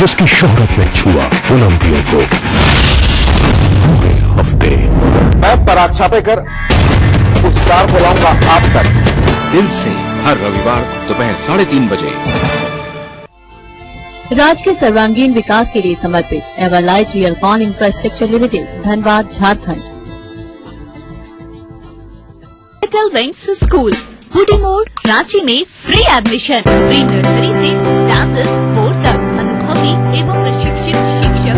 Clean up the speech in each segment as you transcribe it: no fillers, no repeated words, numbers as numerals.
जिसकी शोहरत में छुआ बुलंदियों को। पूरे हफ्ते मैं पराग छापेकर उस कार को लाऊंगा आप तक। दिल से हर रविवार दोपहर 3:30 बजे। राज्य के सर्वांगीण विकास के लिए समर्पित Everlite Realcon infrastructure limited, Dhanbad, Jharkhand. Little Wings school Bootymore, Ranchi में फ्री एडमिशन, प्री नर्सरी से स्टैंडर्ड 4 तक, अनुभवी एवं प्रशिक्षित शिक्षक।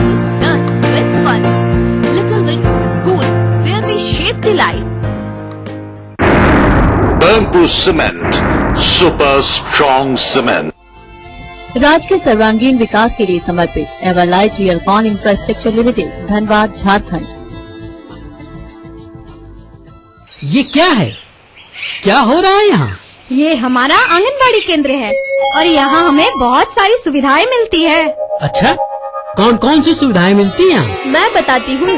Little Wings school, where we shape the life. Bamboo Cement, super strong cement. राज्य के सर्वांगीण विकास के लिए समर्पित Everlite Realcon infrastructure limited, Dhanbad, Jharkhand. ये क्या है? क्या हो रहा है यहाँ? ये हमारा आंगनबाड़ी केंद्र है और यहाँ हमें बहुत सारी सुविधाएं मिलती है। अच्छा, कौन कौन सी सुविधाएं मिलती हैं? मैं बताती हूँ।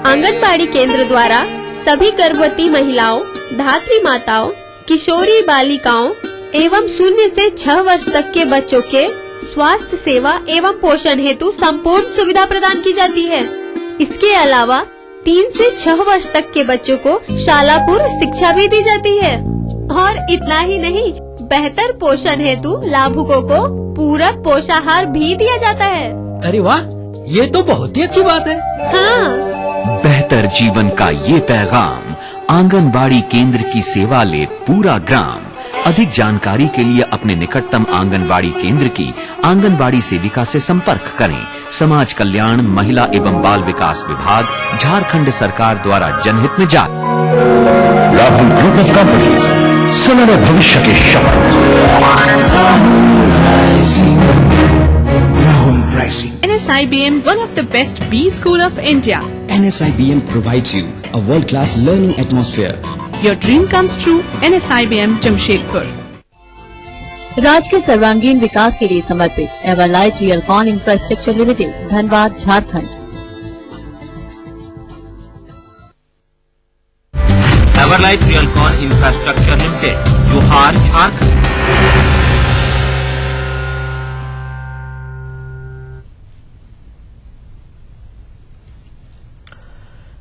आंगनबाड़ी केंद्र द्वारा सभी गर्भवती महिलाओं, धात्री माताओं, किशोरी बालिकाओं एवं 0 से 6 वर्ष तक के बच्चों के स्वास्थ्य सेवा एवं पोषण हेतु संपूर्ण सुविधा प्रदान की जाती है। इसके अलावा 3 से 6 वर्ष तक के बच्चों को शाला पूर्व शिक्षा भी दी जाती है। और इतना ही नहीं, बेहतर पोषण हेतु लाभुकों को पूरक पोषाहार भी दिया जाता है। अरे वाह, ये तो बहुत ही अच्छी बात है। हाँ, बेहतर जीवन का ये पैगाम, आंगनबाड़ी केंद्र की सेवा ले पूरा ग्राम। अधिक जानकारी के लिए अपने निकटतम आंगनबाड़ी केंद्र की आंगनबाड़ी सेविका से संपर्क करें। समाज कल्याण, महिला एवं बाल विकास विभाग, झारखंड सरकार द्वारा जनहित में जारी। राहुल ग्रुप ऑफ कंपनीज, सुनहरे भविष्य की शपथ। NSIBM, one of the best B school of India. NSIBM provides you a world-class learning atmosphere. Your dream comes true. NSIBM Jamshedpur. राज्य के सर्वांगीण विकास के लिए समर्पित Everlite Realcon infrastructure limited, Dhanbad, Jharkhand. Everlite Realcon infrastructure limited, जोहार, झारखंड।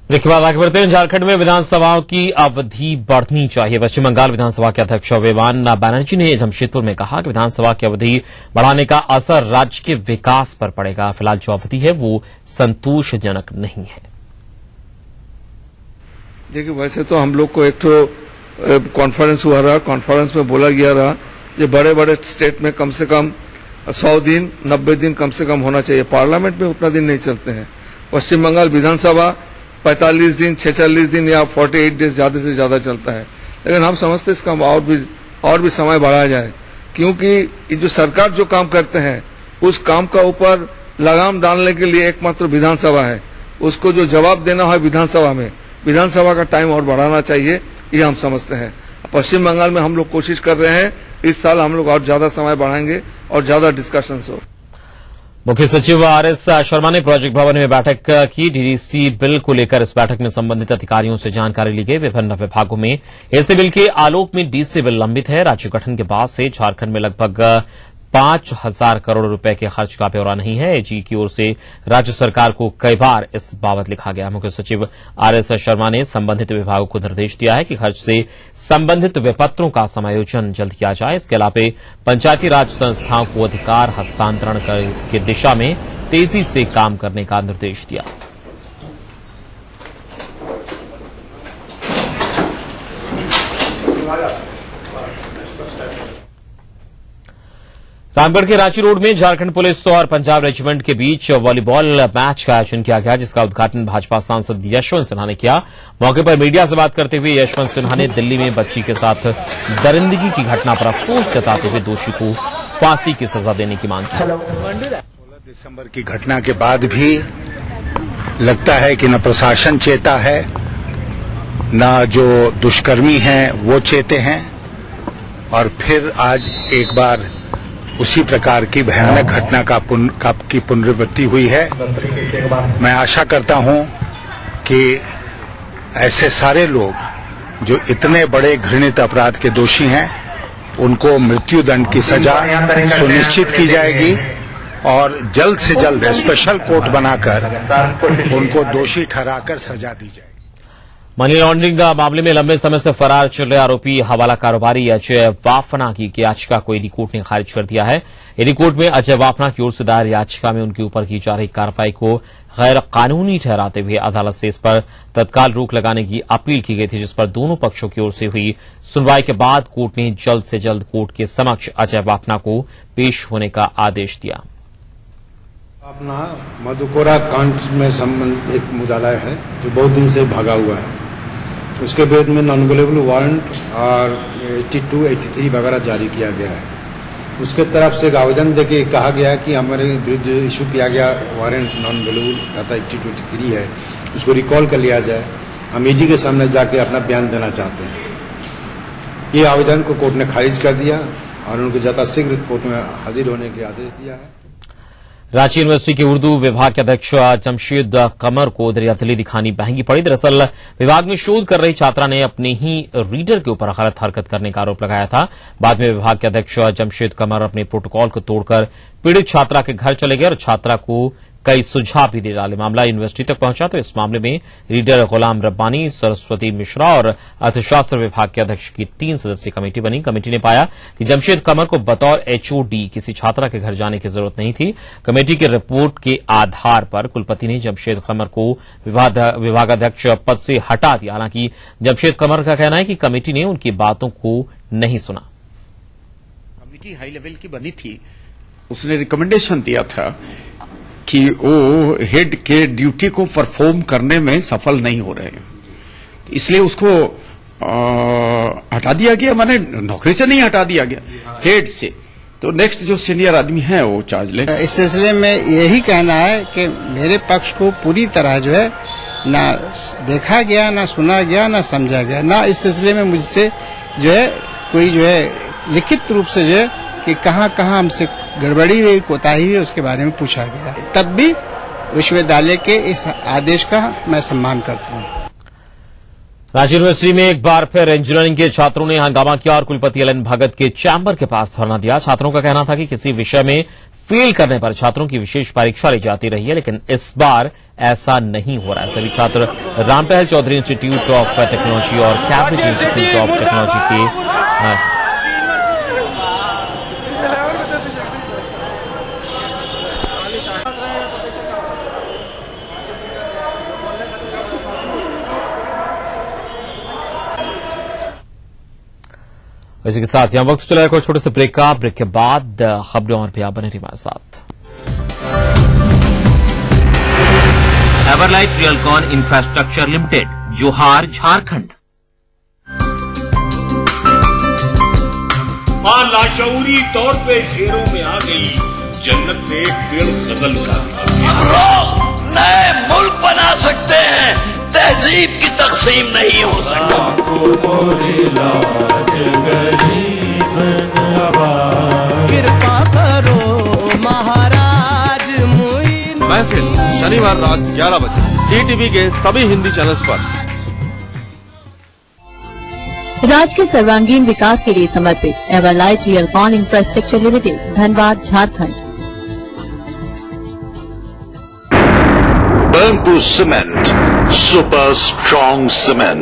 देखिए बात आगे बढ़ते हैं। झारखंड में विधानसभाओं की अवधि बढ़नी चाहिए। पश्चिम बंगाल विधानसभा के अध्यक्ष विमान बनर्जी ने जमशेदपुर में कहा कि विधानसभा की अवधि बढ़ाने का असर राज्य के विकास पर पड़ेगा। फिलहाल जो अवधि है वो संतोषजनक नहीं है। देखिए, वैसे तो हम लोग को एक तो कॉन्फ्रेंस हुआ रहा, कॉन्फ्रेंस में बोला गया रहा कि बड़े बड़े स्टेट में कम से कम 100 दिन 90 दिन कम से कम होना चाहिए। पार्लियामेंट में उतना दिन नहीं चलते हैं। पश्चिम बंगाल विधानसभा 45 दिन, 46 दिन या 48 डेज ज्यादा से ज्यादा चलता है। लेकिन हम समझते इसका और भी समय बढ़ाया जाए, क्योंकि ये जो सरकार जो काम करते हैं उस काम का ऊपर लगाम डालने के लिए एकमात्र विधानसभा है। उसको जो जवाब देना है विधानसभा में, विधानसभा का टाइम और बढ़ाना चाहिए, ये हम समझते हैं। पश्चिम बंगाल में हम लोग कोशिश कर रहे हैं, इस साल हम लोग और ज्यादा समय बढ़ाएंगे और ज्यादा डिस्कशन हो। मुख्य सचिव आरएस शर्मा ने प्रोजेक्ट भवन में बैठक की। डीडीसी बिल को लेकर इस बैठक में संबंधित अधिकारियों से जानकारी ली गई। विभिन्न विभागों में ऐसे बिल के आलोक में डीसी बिल लंबित है। राज्य गठन के बाद से झारखंड में लगभग 5,000 करोड़ रुपए के खर्च का ब्यौरा नहीं है। एजी की ओर से राज्य सरकार को कई बार इस बाबत लिखा गया। मुख्य सचिव आरएस शर्मा ने संबंधित विभागों को निर्देश दिया है कि खर्च से संबंधित विपत्रों का समायोजन जल्द किया जाए। इसके अलावा पंचायती राज संस्थाओं को अधिकार हस्तांतरण की दिशा में तेजी से काम करने का निर्देश दिया। रामगढ़ के रांची रोड में झारखंड पुलिस और पंजाब रेजिमेंट के बीच वॉलीबॉल मैच का आयोजन किया गया, जिसका उद्घाटन भाजपा सांसद यशवंत सिन्हा ने किया। मौके पर मीडिया से बात करते हुए यशवंत सिन्हा ने दिल्ली में बच्ची के साथ दरिंदगी की घटना पर अफसोस जताते हुए दोषी को फांसी की सजा देने की मांग की। 16 दिसंबर की घटना के बाद भी लगता है कि न प्रशासन चेता है, न जो दुष्कर्मी हैं वो चेते हैं, और फिर आज एक बार उसी प्रकार की भयानक घटना की पुनरावृत्ति हुई है। मैं आशा करता हूं कि ऐसे सारे लोग जो इतने बड़े घृणित अपराध के दोषी हैं, उनको मृत्यु दंड की सजा सुनिश्चित की जाएगी और जल्द से जल्द स्पेशल कोर्ट बनाकर उनको दोषी ठहराकर सजा दी जाए। मनी लॉन्ड्रिंग मामले में लंबे समय से फरार चल रहे आरोपी हवाला कारोबारी अजय वाफना की याचिका को ईडी कोर्ट ने खारिज कर दिया है। ईडी कोर्ट में अजय वाफना की ओर से दायर याचिका में उनके ऊपर की जा रही कार्रवाई को गैर कानूनी ठहराते हुए अदालत से इस पर तत्काल रोक लगाने की अपील की गई थी, जिस पर दोनों पक्षों की ओर से हुई सुनवाई के बाद कोर्ट ने जल्द से जल्द कोर्ट के समक्ष अजय वाफना को पेश होने का आदेश दिया। अपना मधुकोरा कांड में संबंधित एक मुद्दालय है जो बहुत दिन से भागा हुआ है। उसके विरुद्ध में नॉन अवेलेबल वारंट और 82, 83 वगैरह जारी किया गया है। उसके तरफ से एक आवेदन देके कहा गया है कि हमारे विरुद्ध इशू किया गया वारंट नॉन अवेलेबल तथा 82, 83 है, उसको रिकॉल कर लिया जाए। हम ईडी के सामने जाके अपना बयान देना चाहते हैं। ये आवेदन को कोर्ट ने खारिज कर दिया और उनको यथाशीघ्र कोर्ट में हाजिर होने के आदेश दिया है। रांची यूनिवर्सिटी के उर्दू विभाग के अध्यक्ष जमशेद कमर को दरियादिली दिखानी महंगी पड़ी। दरअसल विभाग में शोध कर रही छात्रा ने अपने ही रीडर के ऊपर गलत हरकत करने का आरोप लगाया था। बाद में विभाग के अध्यक्ष जमशेद कमर अपने प्रोटोकॉल को तोड़कर पीड़ित छात्रा के घर चले गए और छात्रा को कई सुझाव भी दे डाले। मामला यूनिवर्सिटी तक पहुंचा तो इस मामले में रीडर गुलाम रब्बानी, सरस्वती मिश्रा और अर्थशास्त्र विभाग के अध्यक्ष की 3 सदस्यीय कमेटी बनी। कमेटी ने पाया कि जमशेद कमर को बतौर एचओडी किसी छात्रा के घर जाने की जरूरत नहीं थी। कमेटी की रिपोर्ट के आधार पर कुलपति ने जमशेद कमर को विभागाध्यक्ष पद से हटा दिया। हालांकि जमशेद कमर का कहना है कि कमेटी ने उनकी बातों को नहीं सुना। कमेटी हाई लेवल की बनी थी, उसने रिकमेंडेशन दिया था कि वो हेड के ड्यूटी को परफॉर्म करने में सफल नहीं हो रहे हैं, इसलिए उसको हटा दिया गया। माने नौकरी से नहीं हटा दिया गया, हेड से। तो नेक्स्ट जो सीनियर आदमी है वो चार्ज ले। इस सिलसिले में यही कहना है कि मेरे पक्ष को पूरी तरह जो है ना देखा गया, ना सुना गया, ना समझा गया, ना इस सिलसिले में मुझसे जो है कोई जो है लिखित रूप से जो है कि कहाँ हमसे गड़बड़ी हुई, कोताही हुई, उसके बारे में पूछा गया। तब भी विश्वविद्यालय के इस आदेश का मैं सम्मान करता हूँ। रांची यूनिवर्सिटी में एक बार फिर इंजीनियरिंग के छात्रों ने हंगामा किया और कुलपति एल एन भगत के चैम्बर के पास धरना दिया। छात्रों का कहना था कि किसी विषय में फेल करने पर छात्रों की विशेष परीक्षा ली जाती रही है, लेकिन इस बार ऐसा नहीं हो रहा है। सभी छात्र रामपहल चौधरी इंस्टीट्यूट ऑफ टेक्नोलॉजी और कैम्ब्रिज इंस्टीट्यूट ऑफ टेक्नोलॉजी के इसी के साथ यहां वक्त चला एक छोटे से ब्रेक का। ब्रेक के बाद खबरें और भी आप बने रहिए हमारे साथ। एवरलाइट रियलकॉन इंफ्रास्ट्रक्चर लिमिटेड, जोहार, झारखंड। मां लाशऊरी तौर पे शेरों में आ गई, जन्नत में एक पेड़ गजल का। हम लोग नए मुल्क बना सकते हैं, तहजीब की तकसीम नहीं हो सकती। कृपा करो महाराज महफिल शनिवार रात 11 बजे टीटीवी के सभी हिंदी चैनल्स पर। राज्य के सर्वांगीण विकास के लिए समर्पित Everlite Realcon infrastructure limited, Dhanbad, Jharkhand. Burnpur Cement, super strong cement.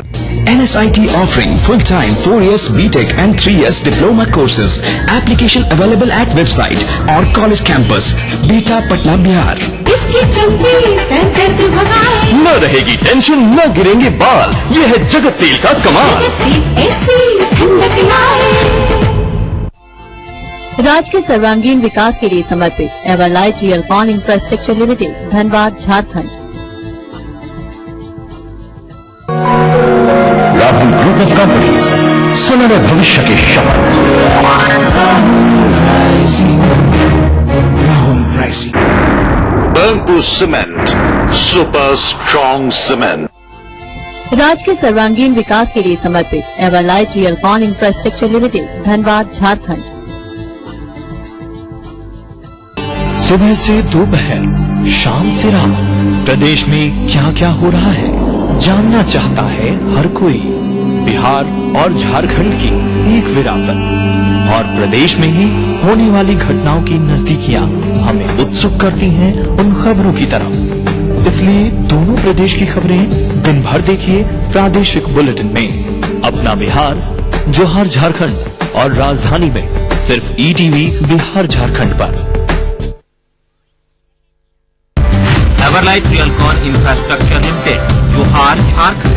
NSIT offering full-time 4 years BTech and 3 years diploma courses. Application available at website or college campus, Beta, Patna, Bihar. इसकी चलती संकट भगाए, न रहेगी टेंशन, न गिरेंगे बाल, ये है जगत तेल का कमाल। ऐसी ठंडक लाए। राज्य के सर्वांगीण विकास के लिए समर्पित Everlite Realcon infrastructure limited, Dhanbad, Jharkhand. Rahul group of companies, सुनहरे भविष्य की शपथ। Burnpur Cement, super strong cement. राज्य के सर्वांगीण विकास के लिए समर्पित Everlite Realcon infrastructure limited, Dhanbad, Jharkhand. सुबह से दोपहर, शाम से रात, प्रदेश में क्या क्या हो रहा है जानना चाहता है हर कोई। बिहार और झारखंड की एक विरासत, और प्रदेश में ही होने वाली घटनाओं की नजदीकियां हमें उत्सुक करती हैं उन खबरों की तरफ। इसलिए दोनों प्रदेश की खबरें दिन भर देखिए प्रादेशिक बुलेटिन में। अपना बिहार, जोहार झारखंड और राजधानी में सिर्फ ईटीवी बिहार झारखंड पर। एवरलाइट रियलकॉन इंफ्रास्ट्रक्चर लिमिटेड, जोहार, झारखंड।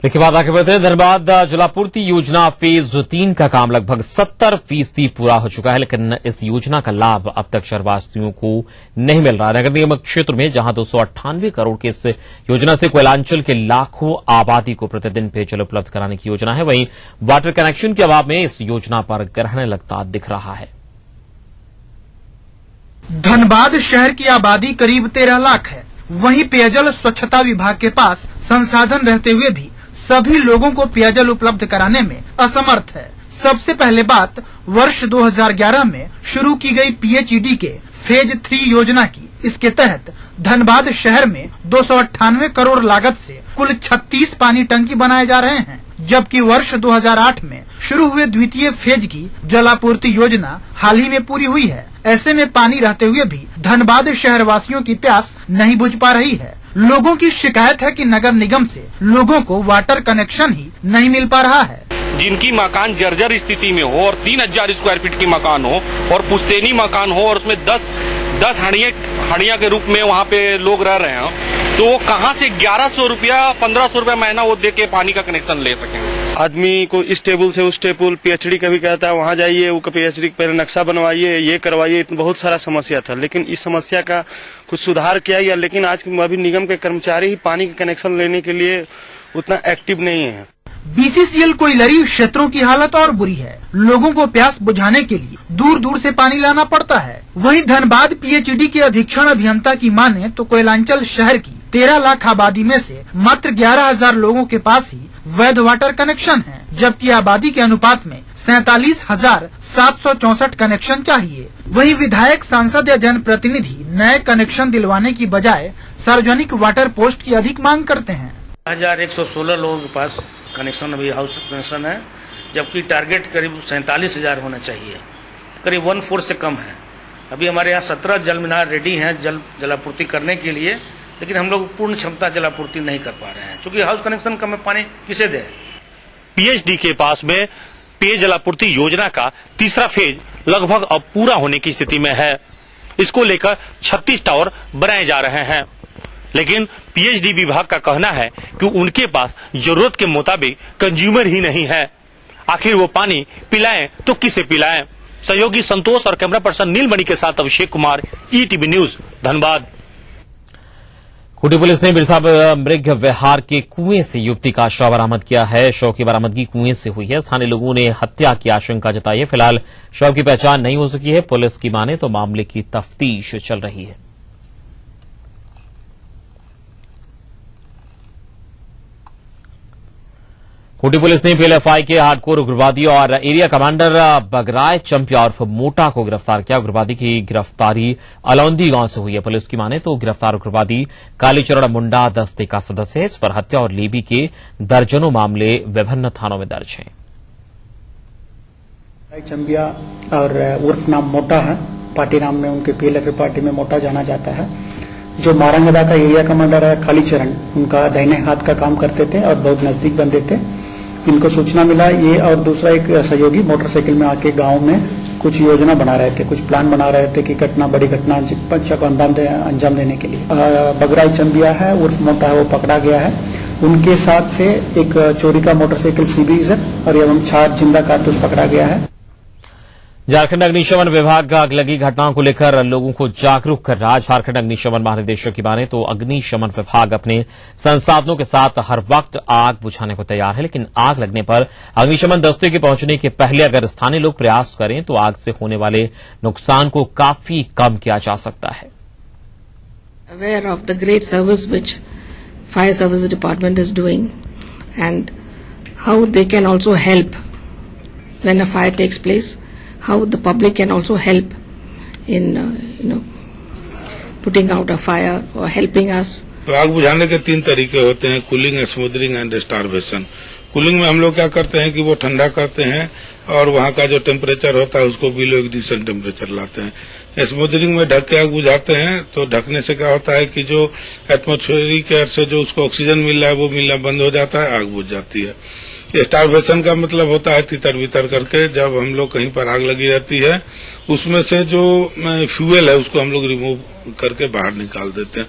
इसके बाद आगे बढ़ते हैं। धनबाद जलापूर्ति योजना फेज 3 का काम लगभग 70% पूरा हो चुका है, लेकिन इस योजना का लाभ अब तक शहरवासियों को नहीं मिल रहा है। नगर निगम क्षेत्र में जहां 298 करोड़ की इस योजना से कोयलांचल के लाखों आबादी को प्रतिदिन पेयजल उपलब्ध कराने की योजना है, वहीं वाटर कनेक्शन के अभाव में इस योजना पर ग्रहण लगता दिख रहा है। धनबाद शहर की आबादी करीब 13 लाख है। वहीं पेयजल स्वच्छता विभाग के पास संसाधन रहते हुए भी सभी लोगों को पेयजल उपलब्ध कराने में असमर्थ है। सबसे पहले बात वर्ष 2011 में शुरू की गई पीएचईडी के फेज 3 योजना की। इसके तहत धनबाद शहर में 298 करोड़ लागत से कुल 36 पानी टंकी बनाए जा रहे हैं, जबकि वर्ष 2008 में शुरू हुए द्वितीय फेज की जलापूर्ति योजना हाल ही में पूरी हुई है। ऐसे में पानी रहते हुए भी धनबाद शहर वासियों की प्यास नहीं बुझ पा रही है। लोगों की शिकायत है कि नगर निगम से लोगों को वाटर कनेक्शन ही नहीं मिल पा रहा है। जिनकी मकान जर्जर स्थिति में हो और 3000 स्क्वायर फीट की मकान हो और पुश्तैनी मकान हो और उसमें 10 हड़िया के रूप में वहाँ पे लोग रह रहे हैं, तो वो कहाँ से 1100 रुपया 1500 रुपया महीना वो दे के पानी का कनेक्शन ले सकेंगे। आदमी को इस टेबल से उस टेबल पीएचडी का भी कहता है वहाँ जाइए, वो पीएचडी पहले नक्शा बनवाइए, ये करवाइए, बहुत सारा समस्या था। लेकिन इस समस्या का कुछ सुधार किया गया, लेकिन आज अभी निगम के कर्मचारी ही पानी का कनेक्शन लेने के लिए उतना एक्टिव नहीं है। बीसीसीएल कोयलरी क्षेत्रों की हालत और बुरी है। लोगों को प्यास बुझाने के लिए दूर दूर से पानी लाना पड़ता है। वहीं धनबाद पीएचईडी के अधीक्षण अभियंता की माने तो कोयलांचल शहर की 13 लाख आबादी में से मात्र 11,000 लोगों के पास ही वैध वाटर कनेक्शन है, जबकि आबादी के अनुपात में 47,764 कनेक्शन चाहिए। वहीं विधायक, सांसद या जनप्रतिनिधि नए कनेक्शन दिलवाने की बजाय सार्वजनिक वाटर पोस्ट की अधिक मांग करते हैं। 1116 लोगों के पास कनेक्शन अभी हाउस कनेक्शन है, जबकि टारगेट करीब 47,000 होना चाहिए, करीब 1/4 से कम है। अभी हमारे यहाँ 17 जल मीनार रेडी हैं जलापूर्ति करने के लिए, लेकिन हम लोग पूर्ण क्षमता जलापूर्ति नहीं कर पा रहे हैं, क्योंकि हाउस कनेक्शन कम में पानी किसे दे। पीएचडी के पास में पेय जलापूर्ति योजना का तीसरा फेज लगभग अब पूरा होने की स्थिति में है। इसको लेकर 36 टावर बनाए जा रहे हैं, लेकिन पीएचडी विभाग का कहना है कि उनके पास जरूरत के मुताबिक कंज्यूमर ही नहीं है। आखिर वो पानी पिलाएं तो किसे पिलाएं। सहयोगी संतोष और कैमरा पर्सन नीलमणि के साथ Abhishek Kumar, ETV news, Dhanbad. Khunti police ने बिरसा मृग विहार के कुएं से युवती का शव बरामद किया है। शव की बरामदगी कुएं से हुई है। स्थानीय लोगों ने हत्या की आशंका जताई है। फिलहाल शव की पहचान नहीं हो सकी है। पुलिस की माने तो मामले की तफ्तीश चल रही है। खूंटी पुलिस ने पीएलएफआई के हार्डकोर उग्रवादी और एरिया कमांडर बगराय चंपिया उर्फ मोटा को गिरफ्तार किया। उग्रवादी की गिरफ्तारी अलौंदी गांव से हुई है। पुलिस की माने तो गिरफ्तार उग्रवादी कालीचरण मुंडा दस्ते का सदस्य है। इस पर हत्या और लेबी के दर्जनों मामले विभिन्न थानों में दर्ज हैं। चंपिया और उर्फ नाम मोटा है, पार्टी नाम में उनके पीएलएफए पार्टी में मोटा जाना जाता है। जो मारंगदा का एरिया कमांडर है कालीचरण, उनका दाहिने हाथ का काम करते थे और बहुत नजदीक बंदे थे। इनको सूचना मिला, ये और दूसरा एक सहयोगी मोटरसाइकिल में आके गांव में कुछ योजना बना रहे थे, कुछ प्लान बना रहे थे कि बड़ी घटना को अंजाम देने के लिए। बगराई चंबिया है उर्फ मोटा है, वो पकड़ा गया है। उनके साथ से एक चोरी का मोटरसाइकिल सीबीइजर और एवं 4 जिंदा कारतूस पकड़ा गया है। झारखंड अग्निशमन विभाग आग लगी घटनाओं को लेकर लोगों को जागरूक कर रहा। झारखंड अग्निशमन महानिदेशक की माने तो अग्निशमन विभाग अपने संसाधनों के साथ हर वक्त आग बुझाने को तैयार है, लेकिन आग लगने पर अग्निशमन दस्ते के पहुंचने के पहले अगर स्थानीय लोग प्रयास करें तो आग से होने वाले नुकसान को काफी कम किया जा सकता है। Aware of the great service which fire service department is doing and how they can also help when a fire takes place. How the public can also help in putting out a fire or helping us तो आग बुझाने के 3 तरीके होते हैं, cooling, smothering and starvation. Cooling में हम लोग क्या करते हैं कि वो ठंडा करते हैं और वहाँ का जो टेम्परेचर होता है उसको बिलो एक डिसेंट टेम्परेचर लाते हैं। स्मूदरिंग में ढक के आग बुझाते हैं, तो ढकने से क्या होता है कि जो एटमॉस्फेरिक एयर से जो उसको ऑक्सीजन मिल रहा है वो मिलना बंद हो जाता है, आग बुझ जाती है। स्टारवेशन का मतलब होता है तितर बितर करके, जब हम लोग कहीं पर आग लगी रहती है उसमें से जो फ्यूल है उसको हम लोग रिमूव करके बाहर निकाल देते हैं।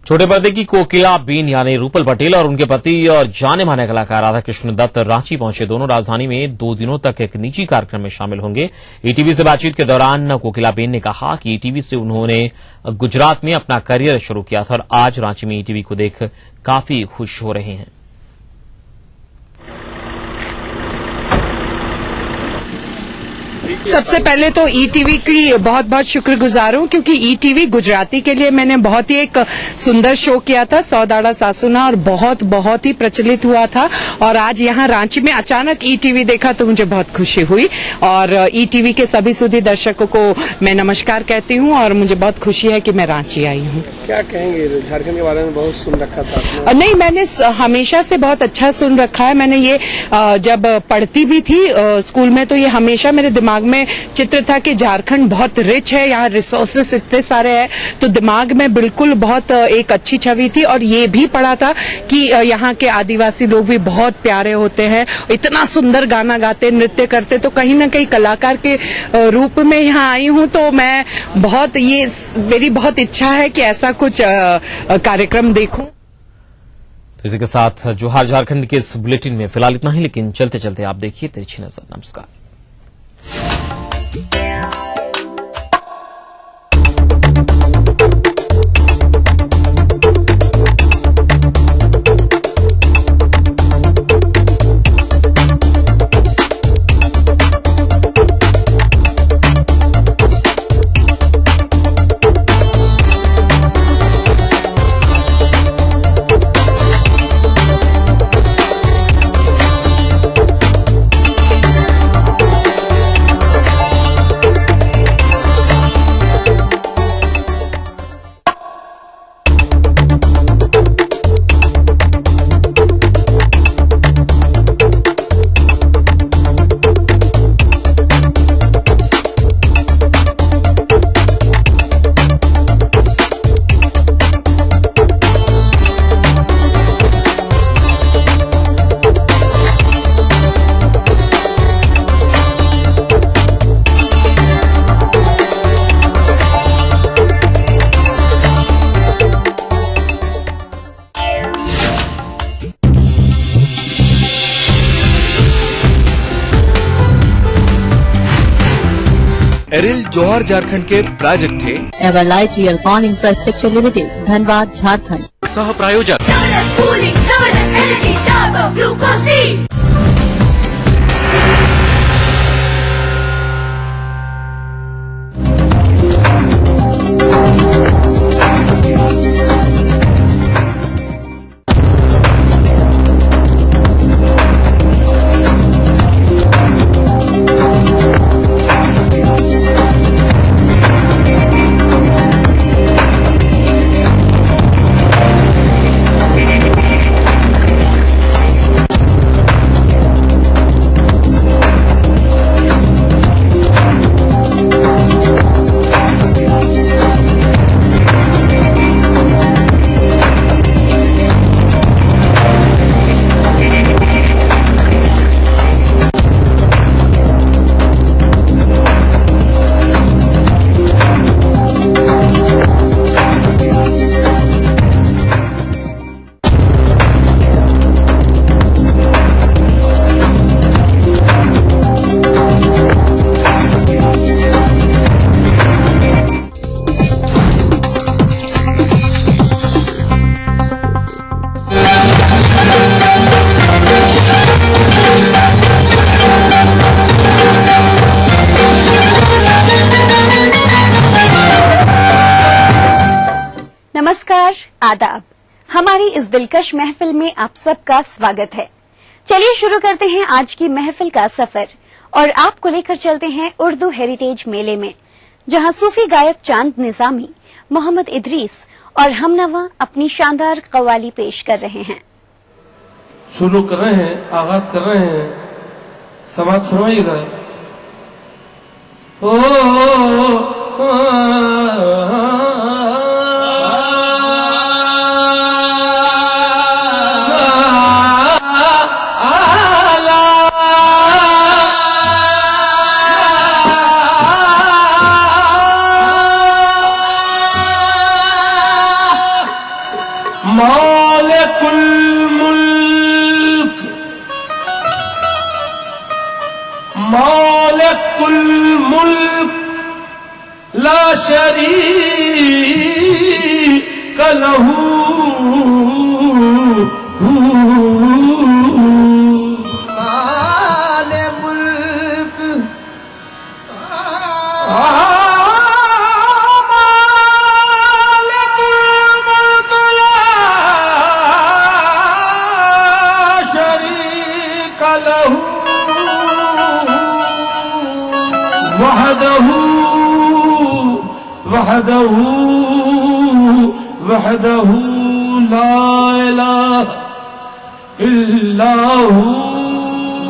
छोटे पर्दे की कोकिला बीन यानी रूपल पटेल और उनके पति और जाने माने कलाकार राधा कृष्ण दत्त रांची पहुंचे। दोनों राजधानी में 2 दिनों तक एक निजी कार्यक्रम में शामिल होंगे। ईटीवी से बातचीत के दौरान कोकिला बेन ने कहा कि ईटीवी से उन्होंने गुजरात में अपना करियर शुरू किया था और आज रांची में ईटीवी को देख काफी खुश हो रहे हैं। सबसे पहले तो ईटीवी की बहुत बहुत शुक्रगुजार हूं, क्योंकि ईटीवी गुजराती के लिए मैंने बहुत ही एक सुंदर शो किया था, सौदाड़ा सासुना, और बहुत ही प्रचलित हुआ था। और आज यहाँ रांची में अचानक ईटीवी देखा तो मुझे बहुत खुशी हुई। और ईटीवी के सभी सुधी दर्शकों को मैं नमस्कार कहती हूँ और मुझे बहुत खुशी है कि मैं रांची आई हूँ। क्या कहेंगे, झारखंड के बारे में बहुत सुन रखा था? नहीं, मैंने हमेशा से बहुत अच्छा सुन रखा है। मैंने ये जब पढ़ती भी थी स्कूल में तो ये हमेशा मेरे दिमाग में चित्र था कि झारखंड बहुत रिच है, यहाँ रिसोर्सेस इतने सारे हैं, तो दिमाग में बिल्कुल बहुत एक अच्छी छवि थी। और ये भी पढ़ा था कि यहाँ के आदिवासी लोग भी बहुत प्यारे होते हैं, इतना सुंदर गाना गाते, नृत्य करते। तो कहीं ना कहीं कलाकार के रूप में यहाँ आई हूँ, तो मैं मेरी बहुत इच्छा है कि ऐसा कुछ कार्यक्रम देखूं। तो इसी के साथ जोहार झारखंड के इस बुलेटिन में फिलहाल इतना ही, लेकिन चलते चलते आप देखिए तिरछी नजर। नमस्कार। एरिल जोहार झारखंड के प्रायोजक थे Everlite Realcon infrastructure limited, Dhanbad, Jharkhand. सह प्रायोजक नमस्कार, आदाब। हमारी इस दिलकश महफिल में आप सबका स्वागत है। चलिए शुरू करते हैं आज की महफिल का सफर और आपको लेकर चलते हैं उर्दू हेरिटेज मेले में, जहां सूफी गायक चांद निजामी मोहम्मद इदरीस और हमनवा अपनी शानदार कव्वाली पेश कर रहे हैं। शुरू कर रहे हैं, आगाज कर रहे हैं, समाज फरमाइएगा। मालिकुल मुल्क ला शरीक लहू माले मुल्क वहदहू वहदहू ला इलाहा इल्लाहू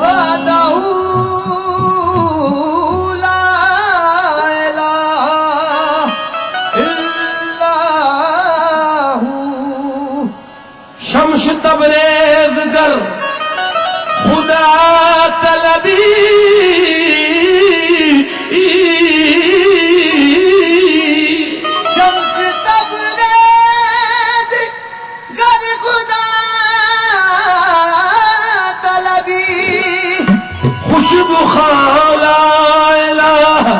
वहदहू ला इलाहा इल्लाहू शम्स तबरेज गर खुदा तलबी खुशबू ला इलाहा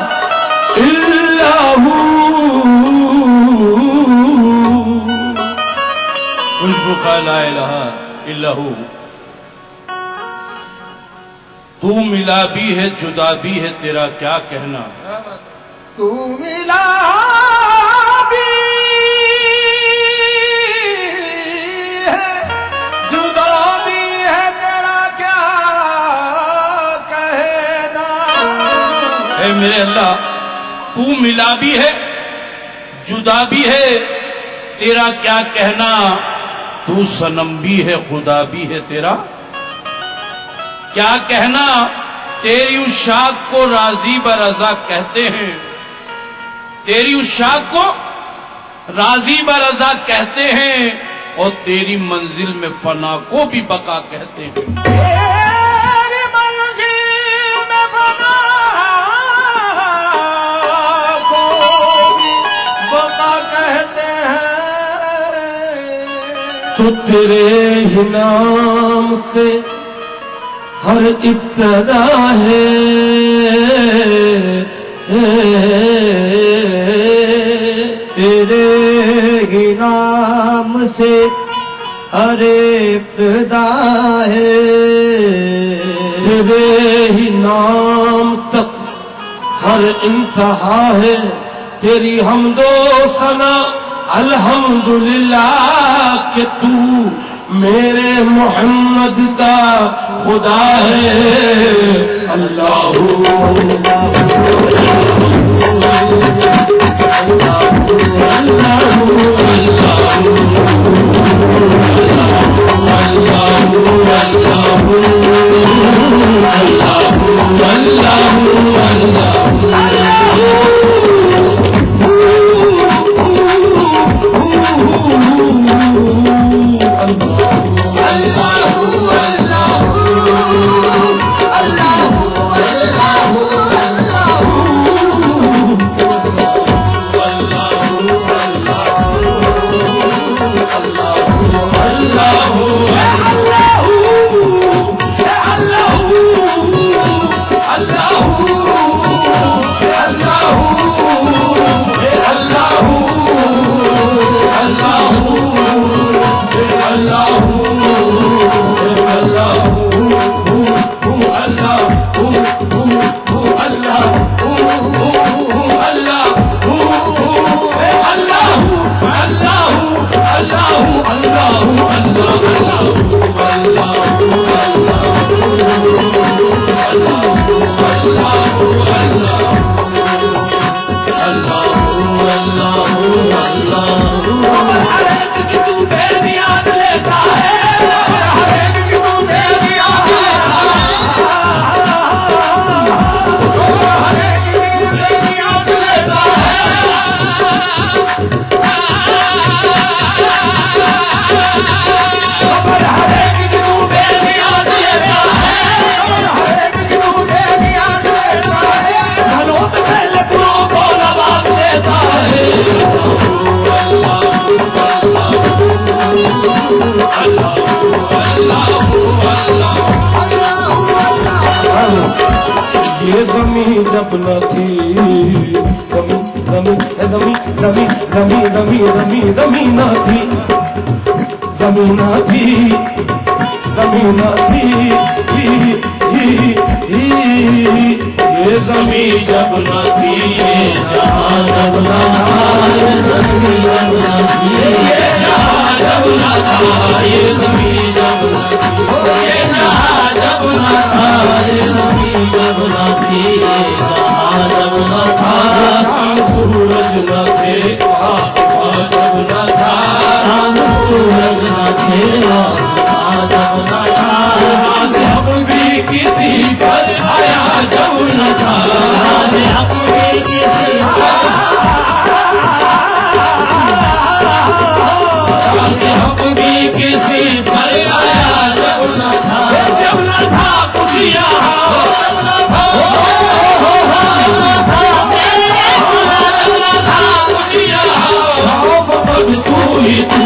इल्लाहू खुशबू ला इलाहा इल्लाहू तू मिला भी है जुदा भी है तेरा क्या कहना तू मिला भी है जुदा भी है तेरा क्या कहना। ए मेरे अल्लाह तू मिला भी है जुदा भी है तेरा क्या कहना तू सनम भी है खुदा भी है तेरा क्या कहना। तेरी उस शाख को राजी बरजा कहते हैं तेरी उस शाख को राजी बरजा कहते हैं और तेरी मंजिल में फना को भी बका कहते हैं। तेरी मंजिल में फना को भी बका कहते हैं तो तेरे ही नाम से हर इब्तदा है तेरे ही नाम से हर इब्तदा है तेरे ही नाम तक हर इंतहा है तेरी हमदो सना अल्हम्दुलिल्लाह कि तू मेरे मोहम्मद का खुदा है। अल्लाहू जब न थी rummy rummy rummy rummy rummy rummy rummy rummy न थी रमी न थी रमी न थी ये जमी जब न थी ये जहां जब न था ये जमी जब न थी ये जहां जब न था ये जमी जब न थी ये जहां जब न था ये जमी जब न थी ये जहां जब न था सूरज न थे जब न था सूरज न थे जब न था जब भी किसी पर आया जब न था जब भी किसी जब भी किसी पर आया जब न था कुछ यहाँ जब न था कुछ यहाँ फकत तू ही तू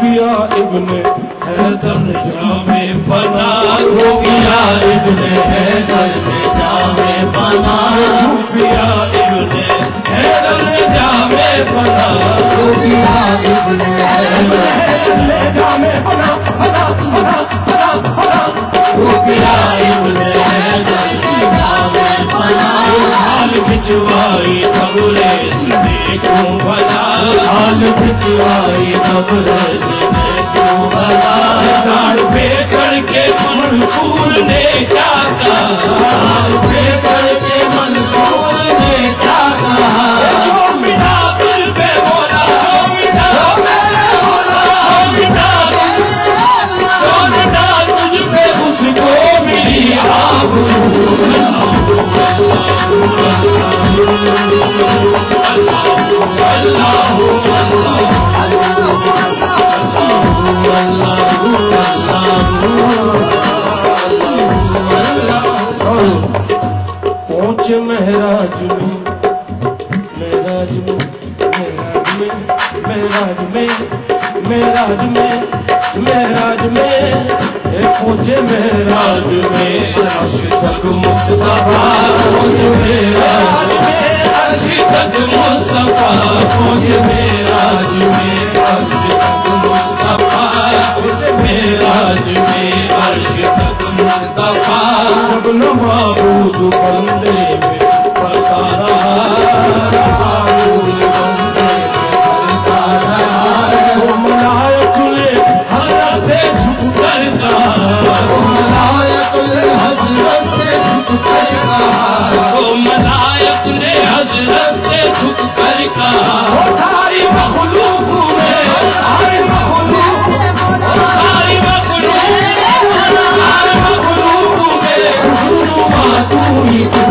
पिया इब्ने हैदर जामे फना हो गया इब्ने हैदर जामे फना पिया इब्ने हैदर जामे फना हो गया इब्ने हैदर जामे फना फना फना फना फना हो गया इब्ने हैदर जामे फना हाल खिंचवाई खबरे देखो भला हाल खिंचवाई खबरे पे करके मंसूर ने क्या कहा पे करके मंसूर ने क्या कहा जो मिटा दिल पे बोला जो मिटा मेरे बोला मिटा जो मिटा तुझ पे उसको मिली पहुंचे महराज में महराज में महराज में महराज में महराज में महराज में पहुंचे महराज में अर्श तक मुस्तफा पहुंचे महराज में अर्श तक मुस्तफा पहुंचे महराज में अर्श तक मुस्तफा पहुंचे महराज में अर्श तक मुस्तफा जब न माबूद बंदे में पड़ता रहा माबूद बंदे में पड़ता रहा वो मलायक ने हज़रत से झुक कर कहा वो मलायक ने हज़रत से झुक कर कहा वो मलायक ने हज़रत से झुक कर कहा वो सारी मखलूक में सारी मखलूक सारी मखलूक तू ही तू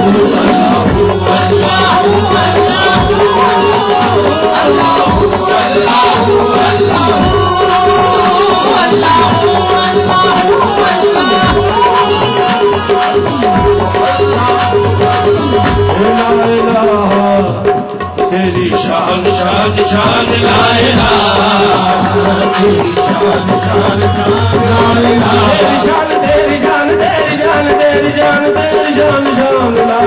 तेरी शान शान शान लाएगा तेरी शान शान शान लाएगा तेरी शान तेरी शान तेरी शान तेरी शान तेरी शान शान